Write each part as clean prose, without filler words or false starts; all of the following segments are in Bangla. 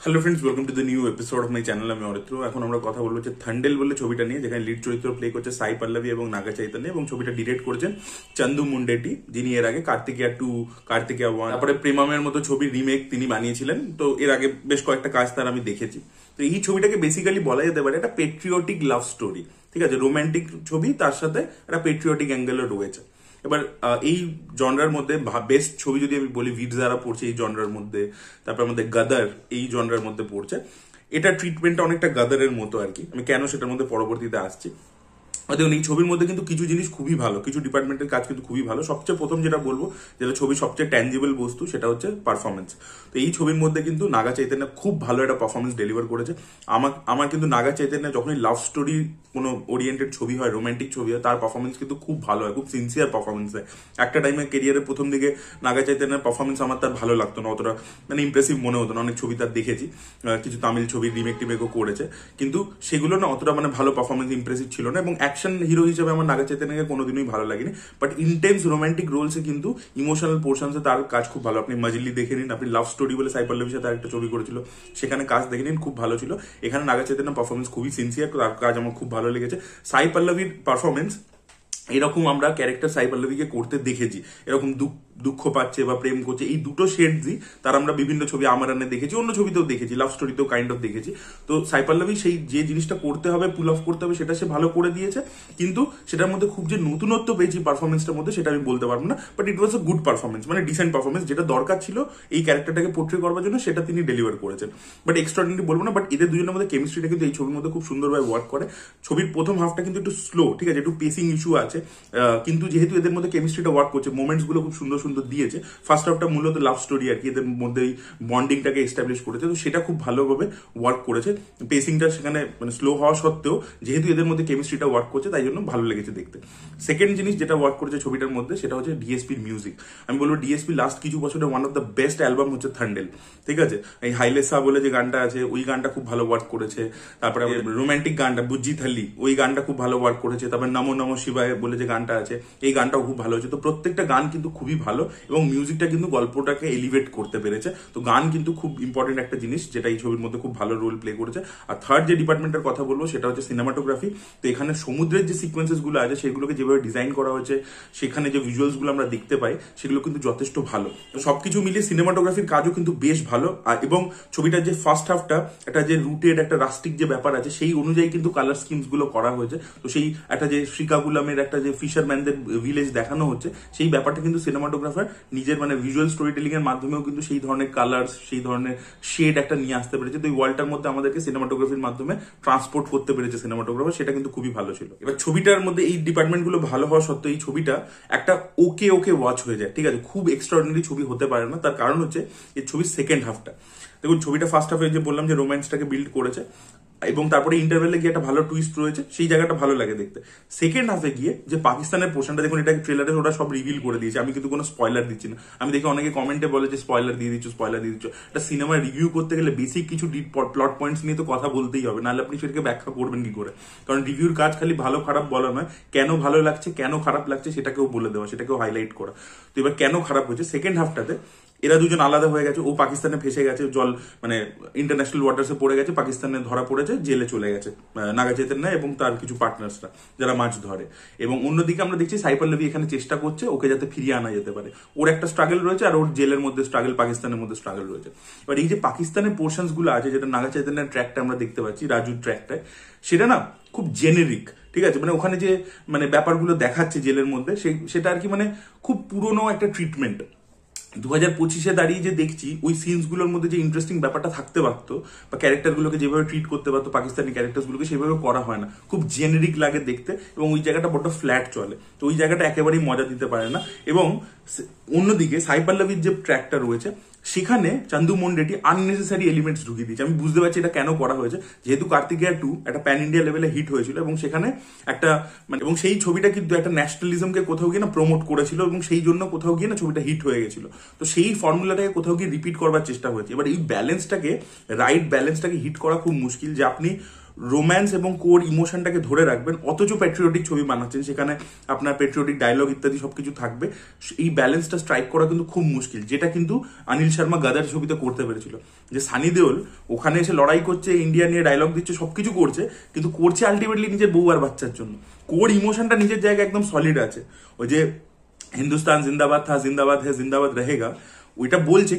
Hello friends, welcome to the new episode of my channel. আমি অরিত্র। এখন আমরা কথা বলবো যে থান্ডেল বলে ছবিটা নিয়ে, যেখানে লিড চরিত্র প্লে করছে সাই পল্লবী এবং নাগা চৈতন্য, এবং ছবিটা ডিরেক্ট করেছেন চন্দু মুন্ডেটি, যিনি এর আগে কার্তিকেয়া 2, কার্তিকেয়া 1, তারপরে প্রেমামের মতো ছবির রিমেক তিনি বানিয়েছিলেন। তো এর আগে বেশ কয়েকটা কাজ তার আমি দেখেছি। তো এই ছবিটাকে বেসিক্যালি বলা যেতে পারে একটা পেট্রিয়টিক লাভ স্টোরি। ঠিক আছে, রোমান্টিক ছবি, তার সাথে একটা পেট্রিয়টিক অ্যাঙ্গেলও রয়েছে। এবার এই জনরার মধ্যে বেস্ট ছবি যদি আমি বলি, ভিড যারা পড়ছে এই জনরার মধ্যে, তারপর আমাদের গাদার এই জনরার মধ্যে পড়ছে। এটা ট্রিটমেন্টটা অনেকটা গাদারের মতো আর কি। আমি কেন সেটার মধ্যে পরবর্তীতে আসছি। দেখুন, এই ছবির মধ্যে কিন্তু কিছু জিনিস খুবই ভালো, কিছু ডিপার্টমেন্টের কাজ কিন্তু খুবই ভালো। সবচেয়ে প্রথম যেটা বলবো, যেটা ছবির সবচেয়ে ট্যাঞ্জিবল বস্তু, সেটা হচ্ছে পারফরমেন্স। তো এই ছবির মধ্যে কিন্তু নাগা চৈতন্য খুব ভালো একটা পারফরমেন্স ডেলিভার করেছে। আমার কিন্তু নাগা চৈতন্য যখনই লাভ স্টোরি কোনো ওরিয়েন্টেড ছবি হয়, রোমান্টিক ছবি হয়, তার পারফরমেন্স কিন্তু খুব ভালো হয়, খুব সিনসিয়ার পারফরমেন্স হয়। একটা টাইমে কেরিয়ারের প্রথম দিকে নাগা চৈতন্যের পারফরমেন্স আমার তার ভালো লাগতো না, অতটা মানে ইমপ্রেসিভ মনে হতো না। অনেক ছবি তার দেখেছি, কিছু তামিল ছবির রিমেক টিমেকও করেছে, কিন্তু সেগুলো না অতটা মানে ভালো পারফরমেন্স ইমপ্রেসিভ ছিল না। এবং অ্যাকশন হিরো হিসেবে আমার নাগা চৈতন্যকে কোনোদিনই ভালো লাগেনি, বাট ইন্টেন্স রোমান্টিক রোলসে কিন্তু ইমোশনাল পোর্শনসে তার কাজ খুব ভালো। আপনি মাজলি দেখে নিন, আপনি লাভ স্টোরি বলে সাই পল্লবীর সাথে একটা ছবি করেছিল, সেখানে কাজ দেখে নিন, খুব ভালো ছিল। এখানে নাগা চৈতন্য পারফরমেন্স খুবই সিনসিয়ার, তার কাজ আমার খুব ভালো লেগেছে। সাই পল্লবীর পারফরমেন্স এরকম আমরা ক্যারেক্টার সাই পল্লবীকে করতে দেখেছি, এরকম দুঃখ পাচ্ছে বা প্রেম করছে, এই দুটো শেডসই তার আমরা বিভিন্ন ছবি আমারানে দেখেছি, অন্য ছবিতেও দেখেছি, লাভ স্টোরিতেও কাইন্ড অফ দেখেছি। তো সাই পল্লবী সেই যে জিনিসটা করতে হবে, পুল অফ করতে হবে, সেটা সে ভালো করে দিয়েছে। কিন্তু সেটার মধ্যে খুব যে নতুনত্ব পেয়েছি পারফরমেন্সটার মধ্যে, সেটা আমি বলতে পারবো না, but it was a good performance, মানে ডিসেন্ট পারফরমেন্স। যেটা দরকার ছিল এই ক্যারেক্টারটাকে পোর্ট্রে করবার জন্য, সেটা তিনি ডেলিভার করেছেন। বাট এক্সট্রাঅর্ডিনারি বলবো না, বাট এদের দুজনের মধ্যে কেমিস্ট্রিটা কিন্তু এই ছবির মধ্যে খুব সুন্দরভাবে ওয়ার্ক করে। ছবির প্রথম হাফটা কিন্তু একটু স্লো, ঠিক আছে, একটু পেসিং ইস্যু আছে, কিন্তু যেহেতু এদের মধ্যে কেমিস্ট্রিটা ওয়ার্ক করছে, মোমেন্টস গুলো খুব সুন্দর সুন্দর দিয়েছে। ফার্স্ট হাফটা মূলত লাভ স্টোরি আর কি, এদের মধ্যে বন্ডিংটাকে এস্টাবলিশ করেছে, তো সেটা খুব ভালোভাবে ওয়ার্ক করেছে। পেসিংটা সেখানে মানে স্লো হওয়া সত্ত্বেও, যেহেতু এদের মধ্যে কেমিস্ট্রিটা ওয়ার্ক করছে, তাই জন্য ভালো লেগেছে দেখতে। সেকেন্ড জিনিস যেটা ওয়ার্ক করেছে ছবিটার মধ্যে, সেটা হচ্ছে ডিএসপির মিউজিক। আমি বলবো ডিএসপি লাস্ট কিছু বছরে one of the best album হচ্ছে থান্ডেল। ঠিক আছে, এই হাইলেসা বলে যে গানটা আছে, ওই গানটা খুব ভালো ওয়ার্ক করেছে। তারপরে রোমান্টিক গানটা বুজ্জি থালি, ওই গানটা খুব ভালো ওয়ার্ক করেছে। তারপর নমো নমো শিবায় বলে যে গানটা আছে, এই গানটাও খুব ভালো হয়েছে। তো প্রত্যেকটা গান কিন্তু খুবই ভালো, এবং মিউজিকটা কিন্তু গল্পটাকে এলিভেট করতে পেরেছে। তো গান কিন্তু খুব ইম্পর্টেন্ট একটা জিনিস, যেটা এই ছবির মধ্যে খুব ভালো রোল প্লে করেছে। আর থার্ড যে ডিপার্টমেন্টের কথা বলবো, সেটা হচ্ছে সিনেমাটোগ্রাফি। তো এখানে সমুদ্রের যে সিকোয়েন্সেস গুলো আছে, সেগুলোকে যেভাবে ডিজাইন করা হয়েছে, সেখানে যে ভিজুয়ালস গুলো আমরা দেখতে পাই, সেগুলো কিন্তু যথেষ্ট ভালো। তো সবকিছু মিলিয়ে সিনেমাটোগ্রাফির কাজও কিন্তু বেশ ভালো। এবং ছবিটার যে ফার্স্ট হাফটা, একটা যে রুটেড একটা রাস্টিক যে ব্যাপার আছে, সেই অনুযায়ী কিন্তু কালার স্কিমস গুলো করা হয়েছে। তো সেই একটা যে শ্রীকাকুলামের একটা যে ফিশারম্যানদের ভিলেজ দেখানো হচ্ছে, সেই ব্যাপারটা কিন্তু সিনেমাটোগ্রাফার নিজের মানে ভিজুয়াল স্টোরি টেলিং এর মাধ্যমেও কিন্তু সেই ধরনের কালার, সেই ধরনের শেড একটা নিয়ে আসতে পেরেছে। তো এই ওয়ার্ল্ডটার মধ্যে আমাদেরকে সিনেমাটোগ্রাফির মাধ্যমে ট্রান্সপোর্ট করতে পেরেছে সিনেমাটোগ্রাফার, সেটা কিন্তু খুবই ভালো ছিল। এবার ছবিটার মধ্যে এই ডিপার্টমেন্ট গুলো ভালো হওয়া সত্ত্বেও, এই ছবিটা একটা ওকে ওকে ওয়াচ হয়ে যায়। ঠিক আছে, খুব এক্সট্রাঅর্ডিনারি ছবি হতে পারে না। তার কারণ হচ্ছে এই ছবির সেকেন্ড হাফটা। দেখুন, ছবিটা ফার্স্ট হাফে যে বললাম যে রোম্যান্সটাকে বিল্ড করেছে, এবং তারপরে ইন্টারভেলে গিয়ে একটা ভালো টুইস্ট রয়েছে, সেই জায়গাটা ভালো লাগে দেখতে। সেকেন্ড হাফে গিয়ে যে পাকিস্তানের পোর্শনটা, দেখুন এটা ট্রেলারে ওরা সব রিভিল করে দিয়েছে, আমি কিন্তু কোনো স্পয়লার দিচ্ছি না। আমি দেখি অনেকে কমেন্টে বলে যে স্পয়লার দিয়ে দিচ্ছ, স্পয়লার দিয়ে দিচ্ছ। একটা সিনেমা রিভিউ করতে গেলে বেসিক কিছু প্লট পয়েন্টস নিয়ে তো কথা বলতেই হবে, নাহলে আপনি সেটাকে ব্যাখ্যা করবেন কি করে? কারণ রিভিউর কাজ খালি ভালো খারাপ বলা নয়, কেন ভালো লাগছে, কেন খারাপ লাগছে, সেটাকেও বলে দেওয়া, সেটাকেও হাইলাইট করা। তো এবার কেন খারাপ হয়েছে, সেকেন্ড হাফটাতে এরা দুজন আলাদা হয়ে গেছে, ও পাকিস্তানে ফেসে গেছে, জল মানে ইন্টারন্যাশনাল ওয়াটার্সে পড়ে গেছে, পাকিস্তানে ধরা পড়েছে, জেলে চলে গেছে নাগা চৈতন্য এবং তার কিছু পার্টনার্সরা যারা মাছ ধরে। এবং অন্যদিকে আমরা দেখছি সাই পল্লবী এখানে চেষ্টা করছে ওকে যাতে ফিরিয়ে আনা যেতে পারে। ওর একটা স্ট্রাগল রয়েছে, আর ওর জেলের মধ্যে স্ট্রাগল, পাকিস্তানের মধ্যে স্ট্রাগল রয়েছে। এবার এই যে পাকিস্তানের পোর্শনস গুলো আছে, যেটা নাগা চৈতন্যের ট্র্যাকটা আমরা দেখতে পাচ্ছি, রাজুর ট্র্যাকটায়, সেটা না খুব জেনেরিক। ঠিক আছে, মানে ওখানে যে মানে ব্যাপারগুলো দেখাচ্ছে জেলের মধ্যে, সেটা আর কি মানে খুব পুরনো একটা ট্রিটমেন্ট। 2025-এ দাঁড়িয়ে যে দেখছি, ওই সিনস গুলোর মধ্যে যে ইন্টারেস্টিং ব্যাপারটা থাকতে পারতো, বা ক্যারেক্টার গুলোকে যেভাবে ট্রিট করতে পারতো পাকিস্তানি ক্যারেক্টার গুলোকে, সেভাবে করা হয় না, খুব জেনেরিক লাগে দেখতে, এবং ওই জায়গাটা বড্ড ফ্ল্যাট চলে। তো ওই জায়গাটা একেবারেই মজা দিতে পারে না। এবং অন্যদিকে সাই পল্লবীর যে ট্র্যাকটা রয়েছে, সেখানে চন্দু মুন্ডেটি আননেসেসারি এলিমেন্টস ঢুকিয়ে দিয়েছে। আমি বুঝতে পারছি এটা কেন করা হয়েছে, যেহেতু কার্তিকেয়া 2 একটা প্যান ইন্ডিয়া লেভেলে হিট হয়েছিল, এবং সেখানে একটা মানে এবং সেই ছবিটা কিন্তু একটা ন্যাশনালিজমকে কোথাও গিয়ে না প্রমোট করেছিল, এবং সেই জন্য কোথাও গিয়ে না ছবিটা হিট হয়ে গেছিল। তো সেই ফর্মুলাটাকে কোথাও গিয়ে রিপিট করবার চেষ্টা হয়েছে। এবার এই ব্যালেন্সটাকে, রাইট ব্যালেন্সটাকে হিট করা খুব মুশকিল, যে আপনি রোম্যান্স এবং কোর ইমোশনটাকে ধরে রাখবেন, অথচ প্যাট্রিয়টিক ছবি বানাচ্ছেন, সেখানে আপনার প্যাট্রিয়টিক ডায়লগ ইত্যাদি সবকিছু থাকবে। এই ব্যালেন্সটা স্ট্রাইক করা কিন্তু খুব মুশকিল, যেটা কিন্তু অনিল শর্মা গাদার ছবিতে করতে পেরেছিল। যে সানি দেওল ওখানে এসে লড়াই করছে, ইন্ডিয়া নিয়ে ডায়লগ দিচ্ছে, সবকিছু করছে, কিন্তু করছে আলটিমেটলি নিজের বউ আর বাচ্চার জন্য। কোর ইমোশনটা নিজের জায়গায় একদম সলিড আছে। ওই যে হিন্দুস্তান জিন্দাবাদ থা, জিন্দাবাদ হ্যাঁ, জিন্দাবাদ রহেগা, ওইটা বলছে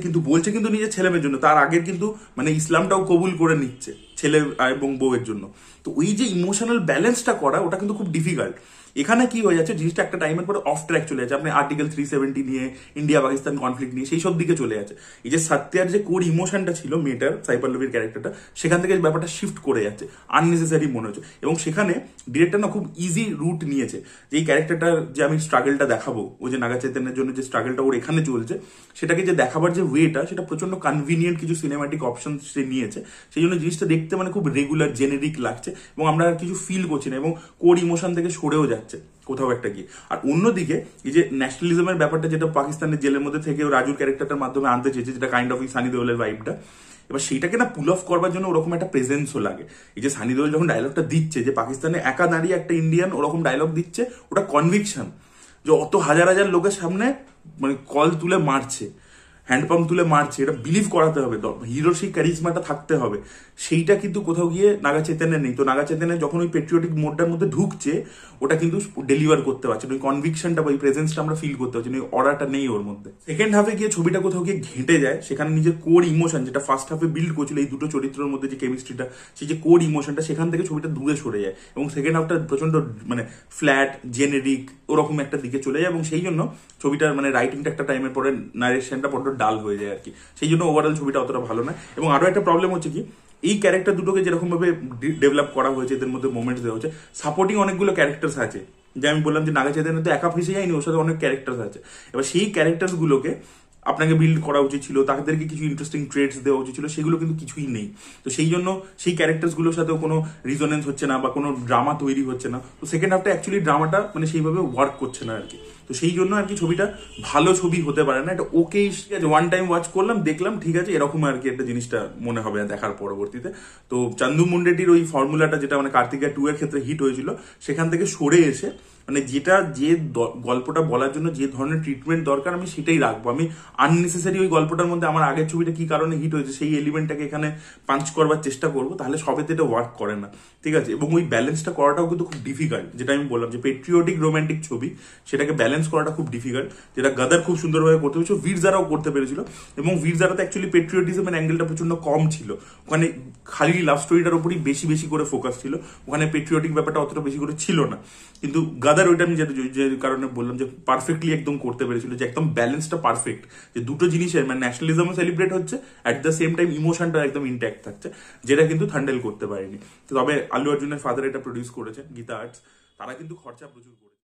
কিন্তু নিজের ছেলে মেয়ের জন্য। তার আগের কিন্তু মানে ইসলামটাও কবুল করে নিচ্ছে ছেলে এবং বউয়ের জন্য। তো ওই যে ইমোশনাল ব্যালেন্সটা করা, ওটা কিন্তু খুব ডিফিকাল্ট। এখানে কি হয়ে যাচ্ছে, জিনিসটা একটা টাইমের পরে অফ ট্র্যাক চলে যাচ্ছে। আপনি আর্টিকেল 370 নিয়ে, ইন্ডিয়া পাকিস্তান কনফ্লিক্ট নিয়ে সেই সব দিকে চলে যাচ্ছে। এই যে সত্যার যে কোর ইমোশনটা ছিল মেয়েটার, সাই পল্লবীর ক্যারেক্টারটা, সেখান থেকে ব্যাপারটা শিফট করে যাচ্ছে, আননেসেসারি মনে হচ্ছে। এবং সেখানে ডিরেক্টর না খুব ইজি রুট নিয়েছে, যে এই ক্যারেক্টারটার যে আমি স্ট্রাগলটা দেখাবো, ওই যে নাগা চৈতন্যের জন্য যে স্ট্রাগলটা ওর এখানে চলছে, সেটাকে যে দেখাবার যে ওয়েটা, সেটা প্রচন্ড কনভিনিয়েন্ট কিছু সিনেমাটিক অপশন সে নিয়েছে। সেই জন্য জিনিসটা দেখতে মানে খুব রেগুলার জেনেরিক লাগছে, এবং আমরা আর কিছু ফিল করছি না, এবং কোর ইমোশন থেকে সরেও যাচ্ছে কোথাও একটা গিয়ে। আর অন্যদিকে এই যে ন্যাশনালিজমের ব্যাপারটা, যেটা পাকিস্তানের জেলের মধ্যে থেকে রাজুর ক্যারেক্টারটার মাধ্যমে আনতে চেয়েছে, যেটা কাইন্ড অফ সানি দেওলের ভাইবটা, এবার সেইটাকে না পুল অফ করবার জন্য ওরকম একটা প্রেজেন্সও লাগে। এই যে সানি দেওল যখন ডায়লগটা দিচ্ছে, যে পাকিস্তানে একা দাঁড়িয়ে একটা ইন্ডিয়ান ওরকম ডায়লগ দিচ্ছে, ওটা কনভিকশন, যে অত হাজার হাজার লোকের সামনে মানে কল তুলে মারছে, হ্যান্ডপাম্প তুলে মারছে, এটা বিলিভ করাতে হবে, হিরোর সেই ক্যারিজমাটা থাকতে হবে। সেইটা কিন্তু কোথাও গিয়ে নাগা চৈতন্যে নেই। তো নাগা চৈতন্যে যখন ওই পেট্রিয়টিক মোডটার মধ্যে ঢুকছে, ওটা কিন্তু ডেলিভার করতে পারছে না, ওই কনভিকশনটা বা ওই প্রেজেন্সটা আমরা ফিল করতে পারছি না, ওই অর্ডারটা নেই ওর মধ্যে। সেকেন্ড হাফে গিয়ে ছবিটা কোথাও গিয়ে ঘেঁটে যায়, সেখানে নিজের কোর ইমোশন, যেটা ফার্স্ট হাফে বিল্ড করছিল এই দুটো চরিত্রের মধ্যে যে কেমিস্ট্রিটা, সেই যে কোর ইমোশনটা, সেখান থেকে ছবিটা দূরে সরে যায়, এবং সেকেন্ড হাফটা প্রচন্ড মানে ফ্ল্যাট জেনেরিক ওরকম একটা দিকে চলে যায়, এবং সেই জন্য ছবিটার মানে রাইটিংটা একটা টাইমের পরে নারেশনটা বড্ড ডাল হয়ে যায় আর কি। সেই জন্য ওভারঅল ছবিটা অতটা ভালো না। এবং আরো একটা প্রবলেম হচ্ছে কি, এই ক্যারেক্টার দুটোকে যেরকম ভাবে ডেভেলপ করা হয়েছে, এদের মধ্যে মোমেন্টস দেওয়া হচ্ছে, সাপোর্টিং অনেকগুলো ক্যারেক্টার্স আছে। যে আমি বললাম যে নাগা চৈতন্য তো একা ফেসে যায়নি, ওর সাথে অনেক ক্যারেক্টার্স আছে। এবার সেই ক্যারেক্টার্স গুলোকে আপনাকে বিল্ড করা উচিত ছিল, তাদেরকে কিছু ইন্টারেস্টিং ট্রেটস দেওয়া উচিত ছিল, সেগুলো কিন্তু কিছুই নেই। তো সেই জন্য সেই ক্যারেক্টার্স গুলোর সাথেও কোনো রিজনেন্স হচ্ছে না, বা কোনো ড্রামা তৈরি হচ্ছে না। তো সেকেন্ড হাফটা অ্যাকচুয়ালি ড্রামাটা মানে সেইভাবে ওয়ার্ক করছে না আর কি। তো সেই জন্য আর কি ছবিটা ভালো ছবি হতে পারে না। এটা ওকে, ঠিক আছে, ওয়ান টাইম ওয়াচ করলাম, দেখলাম, ঠিক আছে, এরকম আর কি একটা জিনিসটা মনে হবে দেখার পরবর্তীতে। তো চান্দু মুন্ডেটির ওই ফর্মুলাটা, যেটা মানে কার্তিকেয়া 2 এর ক্ষেত্রে হিট হয়েছিল, সেখান থেকে সরে এসে মানে যেটা যে গল্পটা বলার জন্য যে ধরনের ট্রিটমেন্ট দরকার, আমি সেটাই রাখবো। আমি আননেসেসারি ওই গল্পটার মধ্যে আমার আগের ছবিটা কি কারণে হিট হয়েছে সেই এলিমেন্টটাকে এখানে পাঞ্চ করবার চেষ্টা করবো, তাহলে সবেতে এটা ওয়ার্ক করে না, ঠিক আছে। এবং ওই ব্যালেন্সটা করাটাও কিন্তু খুব ডিফিকাল্ট, যেটা আমি বললাম যে পেট্রিয়টিক রোমান্টিক ছবি, সেটাকে ব্যালেন্স করাটা খুব ডিফিকাল্ট, যেটা গাদার খুব সুন্দরভাবে করতে পেরেছিল, বীরজারাও করতে পেরেছিল। এবং বীরজারাতে অ্যাকচুয়ালি পেট্রিয়টিজমের অ্যাঙ্গেলটা প্রচন্ড কম ছিল, ওখানে খালি লাভ স্টোরিটার উপরই বেশি বেশি করে ফোকাস ছিল, ওখানে পেট্রিয়টিক ব্যাপারটা অতটা বেশি করে ছিল না। কিন্তু গাদার ওইটা আমি যে কারণে বললাম যে পারফেক্টলি একদম করতে পেরেছিল, যে একদম ব্যালেন্সটা পারফেক্ট, যে দুটো জিনিসের মানে ন্যাশনালিজমও সেলিব্রেট হচ্ছে, অ্যাট দ্য সেম টাইম ইমোশনটা একদম ইন্ট্যাক্ট থাকছে, যেটা কিন্তু থান্ডেল করতে পারেনি। তবে আল্লু অর্জুনের ফাদার এটা প্রডিউস করেছেন, গীতা আর্টস, তারা কিন্তু খরচা প্রচুর করেছে।